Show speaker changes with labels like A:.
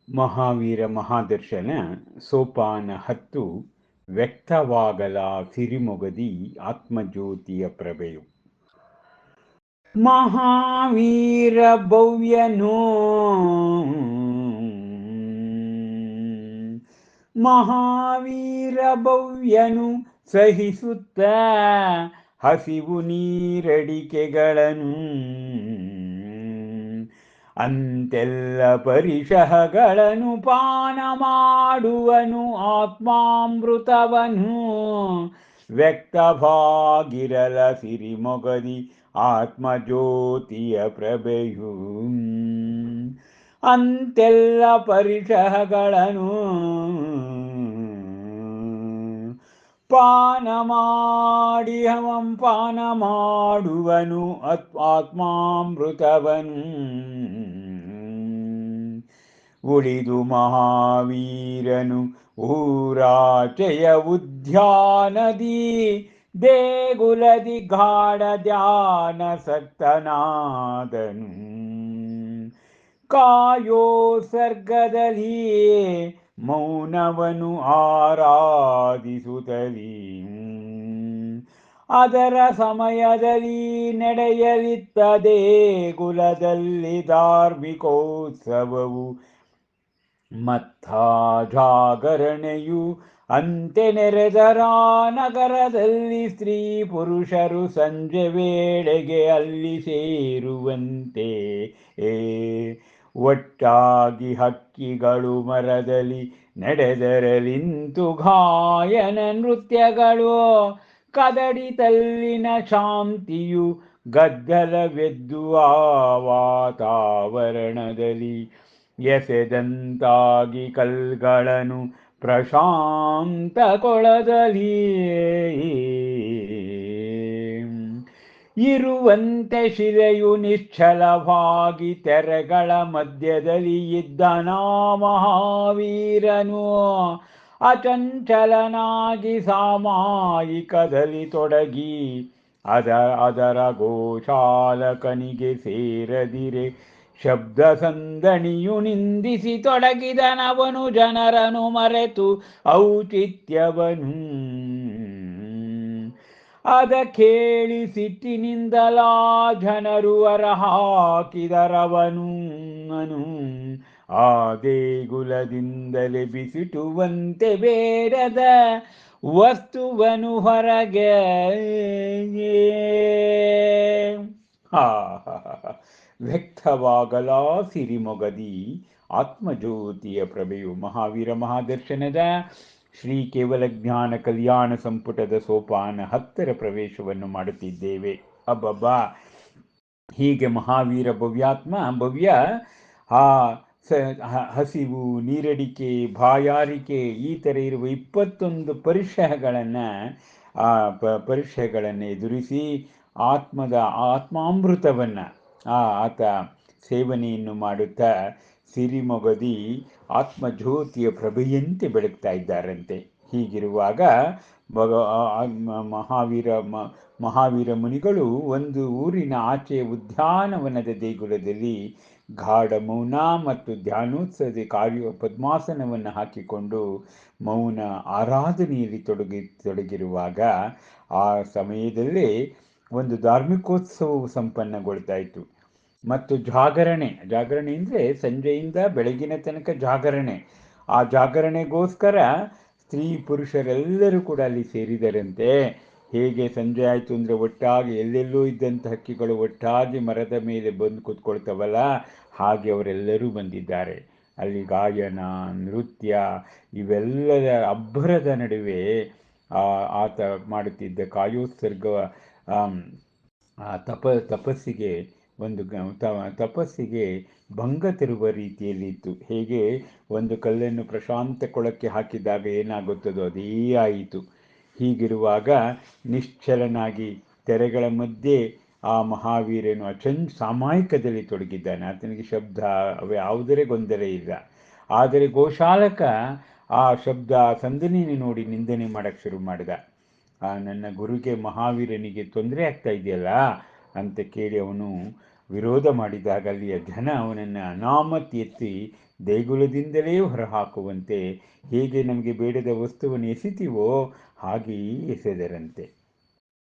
A: ಮಹಾವೀರ ಮಹಾದರ್ಶನ ಸೋಪಾನ 10 ವ್ಯಕ್ತವಾಗಲ ಸಿರಿಮೊಗದಿ ಆತ್ಮಜ್ಯೋತಿಯ ಪ್ರಭೆಯು. ಮಹಾವೀರ ಭವ್ಯನು ಮಹಾವೀರ ಭವ್ಯನು ಸಹಿಸುತ್ತ ಹಸಿವು ನೀರಡಿಕೆಗಳನ್ನು ಅಂತೆಲ್ಲ ಪರಿಶಹಗಳನ್ನು ಪಾನ ಮಾಡುವನು ಆತ್ಮಾಮೃತವನು ವ್ಯಕ್ತವಾಗಿರಲ ಸಿರಿಮೊಗದಿ ಆತ್ಮಜ್ಯೋತಿಯ ಪ್ರಭೆಯು. ಅಂತೆಲ್ಲ ಪರಿಶಹಗಳನ್ನು ಪಾನ ಮಾಡಿ ಪಾನ ಮಾಡುವನು ಆತ್ಮಾಮೃತವನು. ಉಳಿದು ಮಹಾವೀರನು ಊರಾಚೆಯ ಉದ್ಯಾನದಿ ದೇಗುಲದಿ ಗಾಢ ಧ್ಯಾನ ಸಕ್ತನಾದನು. ಕಾಯೋ ಸರ್ಗದಲ್ಲಿ ಮೌನವನು ಆರಾಧಿಸುತ್ತಲೀ ಅದರ ಸಮಯದಲ್ಲಿ ನಡೆಯಲಿತ್ತ ದೇಗುಲದಲ್ಲಿ ಧಾರ್ಮಿಕೋತ್ಸವವು ಮತ್ತ ಜಾಗರಣೆಯು ಅಂತೆ ನೆರೆದರ ನಗರದಲ್ಲಿ ಸ್ತ್ರೀ ಪುರುಷರು ಸಂಜೆ ವೇಳೆಗೆ ಅಲ್ಲಿ ಸೇರುವಂತೆ ಒಟ್ಟಾಗಿ ಹಕ್ಕಿಗಳು ಮರದಲ್ಲಿ ನಡೆದರಲಿಂತು ಗಾಯನ ನೃತ್ಯಗಳು ಕದಡಿ ತಲ್ಲಿನ ಶಾಂತಿಯು ಗದ್ದಲವೆದ್ದು ಆ ವಾತಾವರಣದಲ್ಲಿ ಎಸೆದಂತಾಗಿ ಕಲ್ಗಳನ್ನು ಪ್ರಶಾಂತ ಕೊಳದಲ್ಲಿ ಇರುವಂತೆ ಶಿಲೆಯು ನಿಶ್ಚಲವಾಗಿ ತೆರೆಗಳ ಮಧ್ಯದಲ್ಲಿ ಇದ್ದನ ಮಹಾವೀರನು ಅಚಂಚಲನಾಗಿ ಸಾಮಾಯಿಕದಲ್ಲಿ ತೊಡಗಿ ಅದರ ಗೋಶಾಲಕನಿಗೆ ಸೇರದಿರೆ ಶಬ್ದ ಸಂದಣಿಯು ನಿಂದಿಸಿ ತೊಡಗಿದನವನು ಜನರನು ಮರೆತು ಔಚಿತ್ಯವನು. ಅದ ಕೇಳಿ ಸಿಟ್ಟಿನಿಂದಲಾ ಜನರು ಹೊರ ಹಾಕಿದರವನು ಆ ದೇಗುಲದಿಂದಲೇ ಬಿಸಿಟುವಂತೆ ಬೇಡದ ವಸ್ತುವನು ಹೊರಗೆ. ವ್ಯಕ್ತವಾಗಲ ಸಿರಿಮೊಗದಿ ಆತ್ಮಜ್ಯೋತಿಯ ಪ್ರಭೆಯು. ಮಹಾವೀರ ಮಹಾದರ್ಶನದ ಶ್ರೀ ಕೇವಲ ಜ್ಞಾನ ಕಲ್ಯಾಣ ಸಂಪುಟದ ಸೋಪಾನ 10ರ ಪ್ರವೇಶವನ್ನು ಮಾಡುತ್ತಿದ್ದೇವೆ. ಅಬ್ಬಬ್ಬಾ, ಹೀಗೆ ಮಹಾವೀರ ಭವ್ಯ ಹಸಿವು, ನೀರಡಿಕೆ, ಬಾಯಾರಿಕೆ ಈ ಥರ ಇರುವ 21 ಪರೀಕ್ಷೆಗಳನ್ನು ಎದುರಿಸಿ ಆತ್ಮಾಮೃತವನ್ನು ಆತ ಸೇವನೆಯನ್ನು ಮಾಡುತ್ತಾ ಸಿರಿಮೊಗದಿ ಆತ್ಮಜ್ಯೋತಿಯ ಪ್ರಭೆಯಂತೆ ಬೆಳಗ್ತಾ ಇದ್ದಾರಂತೆ. ಹೀಗಿರುವಾಗ ಮಹಾವೀರ ಮುನಿಗಳು ಒಂದು ಊರಿನ ಆಚೆಯ ಉದ್ಯಾನವನದ ದೇಗುಲದಲ್ಲಿ ಗಾಢ ಮೌನ ಮತ್ತು ಧ್ಯಾನೋತ್ಸವದ ಪದ್ಮಾಸನವನ್ನು ಹಾಕಿಕೊಂಡು ಮೌನ ಆರಾಧನೆಯಲ್ಲಿ ತೊಡಗಿರುವಾಗ ಆ ಸಮಯದಲ್ಲೇ ಒಂದು ಧಾರ್ಮಿಕೋತ್ಸವವು ಸಂಪನ್ನಗೊಳ್ತಾ ಇತ್ತು. ಮತ್ತು ಜಾಗರಣೆ ಅಂದರೆ ಸಂಜೆಯಿಂದ ಬೆಳಗಿನ ತನಕ ಜಾಗರಣೆ. ಆ ಜಾಗರಣೆಗೋಸ್ಕರ ಸ್ತ್ರೀ ಪುರುಷರೆಲ್ಲರೂ ಕೂಡ ಅಲ್ಲಿ ಸೇರಿದರಂತೆ. ಹೇಗೆ ಸಂಜೆ ಆಯಿತು ಅಂದರೆ ಒಟ್ಟಾಗಿ ಎಲ್ಲೆಲ್ಲೂ ಇದ್ದಂಥ ಹಕ್ಕಿಗಳು ಒಟ್ಟಾಗಿ ಮರದ ಮೇಲೆ ಬಂದು ಕೂತ್ಕೊಳ್ತವಲ್ಲ, ಹಾಗೆ ಅವರೆಲ್ಲರೂ ಬಂದಿದ್ದಾರೆ. ಅಲ್ಲಿ ಗಾಯನ, ನೃತ್ಯ ಇವೆಲ್ಲದ ಅಬ್ಬರದ ನಡುವೆ ಆತ ಮಾಡುತ್ತಿದ್ದ ಕಾಯೋತ್ಸರ್ಗ ತಪಸ್ಸಿಗೆ ಭಂಗ ತರುವ ರೀತಿಯಲ್ಲಿತ್ತು. ಹೇಗೆ ಒಂದು ಕಲ್ಲನ್ನು ಪ್ರಶಾಂತ ಕೊಳಕ್ಕೆ ಹಾಕಿದಾಗ ಏನಾಗುತ್ತದೋ ಅದೇ ಆಯಿತು. ಹೀಗಿರುವಾಗ ನಿಶ್ಚಲನಾಗಿ ತೆರೆಗಳ ಮಧ್ಯೆ ಆ ಮಹಾವೀರನು ಸಾಮಾಯಿಕದಲ್ಲಿ ತೊಡಗಿದ್ದಾನೆ. ಆತನಿಗೆ ಶಬ್ದ ಯಾವುದರ ಗೊಂದಲ ಇಲ್ಲ. ಆದರೆ ಗೋಶಾಲಕ ಆ ಶಬ್ದ ಸಂದಣಿಯನ್ನು ನೋಡಿ ನಿಂದನೆ ಮಾಡಕ್ಕೆ ಶುರು ಮಾಡಿದ. ನನ್ನ ಗುರುಗೆ ಮಹಾವೀರನಿಗೆ ತೊಂದರೆ ಆಗ್ತಾ ಇದೆಯಲ್ಲ ಅಂತ ಕೇಳಿ ಅವನು ವಿರೋಧ ಮಾಡಿದಾಗ ಅಲ್ಲಿಯ ಜನ ಅವನನ್ನು ಅನಾಮತ್ ಎತ್ತಿ ದೇಗುಲದಿಂದಲೇ ಹೊರಹಾಕುವಂತೆ ಹೇಗೆ ನಮಗೆ ಬೇಡದ ವಸ್ತುವನ್ನು ಎಸಿತೀವೋ ಹಾಗೆಯೇ ಎಸೆದರಂತೆ.